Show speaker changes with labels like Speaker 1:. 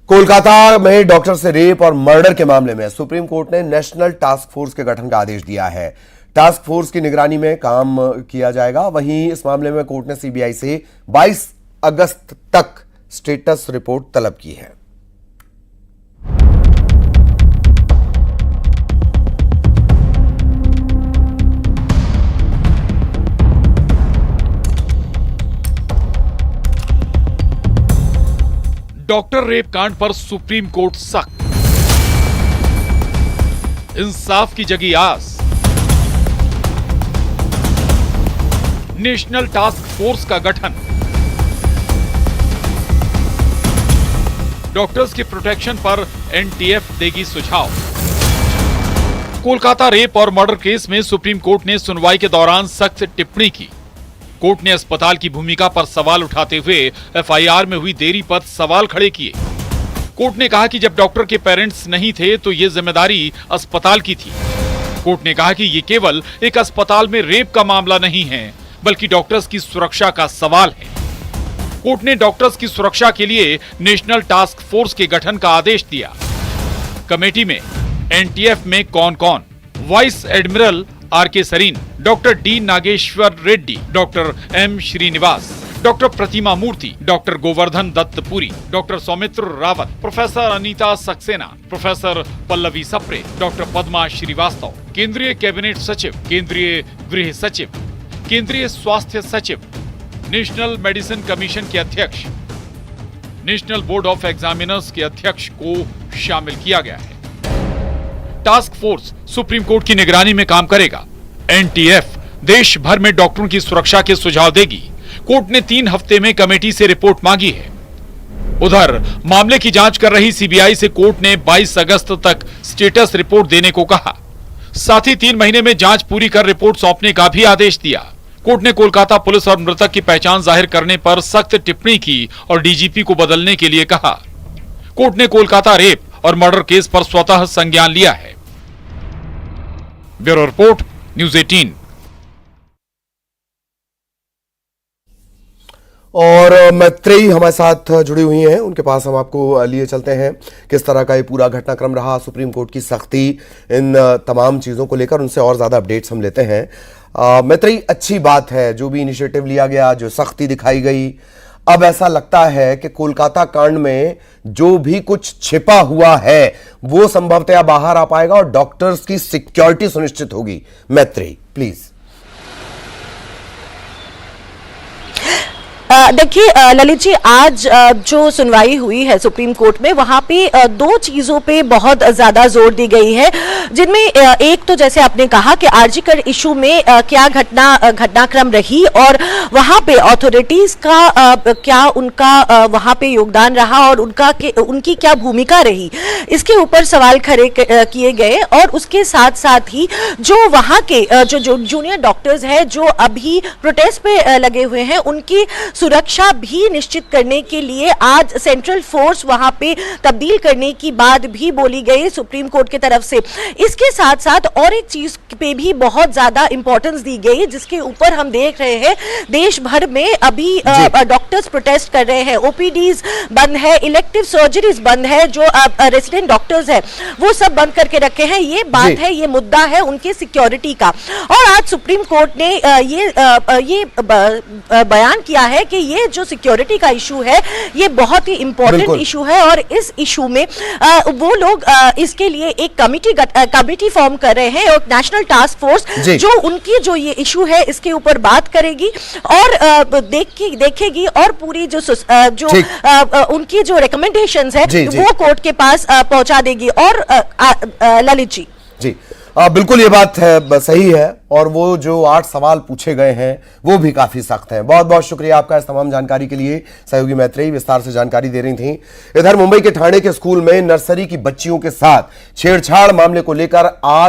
Speaker 1: कोलकाता में डॉक्टर से रेप और मर्डर के मामले में सुप्रीम कोर्ट ने नेशनल टास्क फोर्स के गठन का आदेश दिया है। टास्क फोर्स की निगरानी में काम किया जाएगा। वहीं इस मामले में कोर्ट ने सीबीआई से 22 अगस्त तक स्टेटस रिपोर्ट तलब की है।
Speaker 2: डॉक्टर रेप कांड पर सुप्रीम कोर्ट सख्त, इंसाफ की जगी आस। नेशनल टास्क फोर्स का गठन, डॉक्टर्स के प्रोटेक्शन पर एनटीएफ देगी सुझाव। कोलकाता रेप और मर्डर केस में सुप्रीम कोर्ट ने सुनवाई के दौरान सख्त टिप्पणी की। कोर्ट ने अस्पताल की भूमिका पर सवाल उठाते हुए एफआईआर में हुई देरी पर सवाल खड़े किए। कोर्ट ने कहा कि जब डॉक्टर के पेरेंट्स नहीं थे तो ये जिम्मेदारी अस्पताल की थी। कोर्ट ने कहा कि ये केवल एक अस्पताल में रेप का मामला नहीं है, बल्कि डॉक्टर्स की सुरक्षा का सवाल है। कोर्ट ने डॉक्टर्स की सुरक्षा के लिए नेशनल टास्क फोर्स के गठन का आदेश दिया। कमेटी में एनटीएफ में कौन कौन? Vice admiral R K. Sarin, doctor D. Nageshwar Reddy, doctor M. Srinivas, doctor Pratima Murthy, doctor Govardhan Dattapuri, doctor Soumitra Rawat, professor Anita Saxena, professor Pallavi Sapre, doctor Padma Srivastava, केंद्रीय कैबिनेट सचिव, केंद्रीय गृह सचिव, केंद्रीय स्वास्थ्य सचिव, नेशनल मेडिसिन कमीशन के अध्यक्ष, नेशनल बोर्ड ऑफ एग्जामिनर्स के अध्यक्ष को शामिल किया गया है। टास्क फोर्स सुप्रीम कोर्ट की निगरानी में काम करेगा। एनटीएफ देश भर में डॉक्टरों की सुरक्षा के सुझाव देगी। कोर्ट ने 3 हफ्ते में कमेटी से रिपोर्ट मांगी है। उधर मामले की जांच कर रही सीबीआई से कोर्ट ने 22 अगस्त तक स्टेटस रिपोर्ट देने को कहा। साथ ही 3 महीने में जांच पूरी कर रिपोर्ट सौंपने का भी आदेश दिया। कोर्ट ने कोलकाता पुलिस और मृतक की पहचान जाहिर करने पर सख्त टिप्पणी की और डीजीपी को बदलने के लिए कहा। कोर्ट ने कोलकाता रेप और मर्डर केस पर स्वतः संज्ञान लिया है। Bureau report, news 18।
Speaker 1: और मैत्रेयी हमारे साथ जुड़ी हुई हैं, उनके पास हम आपको लिए चलते हैं। किस तरह का ये पूरा घटनाक्रम रहा, सुप्रीम कोर्ट की सख्ती, इन तमाम चीजों को लेकर उनसे और ज्यादा अपडेट्स हम लेते हैं। मैत्रेयी, अच्छी बात है जो भी इनिशिएटिव लिया गया, जो सख्ती दिखाई गई। अब ऐसा लगता है कि कोलकाता कांड में जो भी कुछ छिपा हुआ है वो संभवतः बाहर आ पाएगा और डॉक्टर्स की सिक्योरिटी सुनिश्चित होगी। मैत्रेयी, प्लीज।
Speaker 3: देखिए ललित जी, आज जो सुनवाई हुई है सुप्रीम कोर्ट में, वहां पे 2 चीजों पे बहुत ज्यादा जोर दी गई है, जिनमें एक तो जैसे आपने कहा कि आरजीकर इशू में क्या घटनाक्रम रही और वहां पे अथॉरिटीज का क्या उनका वहां पे योगदान रहा और उनकी क्या भूमिका रही, इसके ऊपर सवाल खड़े किए गए। और उसके साथ साथ ही जो वहां के जो जूनियर डॉक्टर्स हैं जो अभी प्रोटेस्ट पे लगे हुए हैं, उनकी सुरक्षा भी निश्चित करने के लिए आज सेंट्रल फोर्स वहां पे तब्दील करने की बात भी बोली गई सुप्रीम कोर्ट की तरफ से। इसके साथ साथ और एक चीज पे भी बहुत ज्यादा इंपॉर्टेंस दी गई, जिसके ऊपर हम देख रहे हैं देश भर में अभी डॉक्टर्स प्रोटेस्ट कर रहे हैं। ओपीडीज बंद है, इलेक्टिव सर्जरीज बंद है, जो रेसिडेंट डॉक्टर्स है वो सब बंद करके रखे हैं। ये बात है, ये मुद्दा है उनके सिक्योरिटी का। और आज सुप्रीम कोर्ट ने ये बयान किया है कि ये जो सिक्योरिटी का इशू है ये बहुत ही इंपॉर्टेंट इशू है और इस इशू में वो लोग इसके लिए एक कमिटी फॉर्म कर रहे हैं और नेशनल टास्क फोर्स जो उनकी जो ये इशू है इसके ऊपर बात करेगी और देखेगी और पूरी जो उनकी जो रिकमेंडेशंस है वो कोर्ट के पास पहुंचा देगी। और ललित जी,
Speaker 1: बिल्कुल ये बात है, सही है। और वो जो 8 सवाल पूछे गए हैं वो भी काफी सख्त हैं। बहुत बहुत शुक्रिया आपका इस तमाम जानकारी के लिए। सहयोगी मैत्रेयी विस्तार से जानकारी दे रही थी। इधर मुंबई के ठाणे के स्कूल में नर्सरी की बच्चियों के साथ छेड़छाड़ मामले को लेकर आज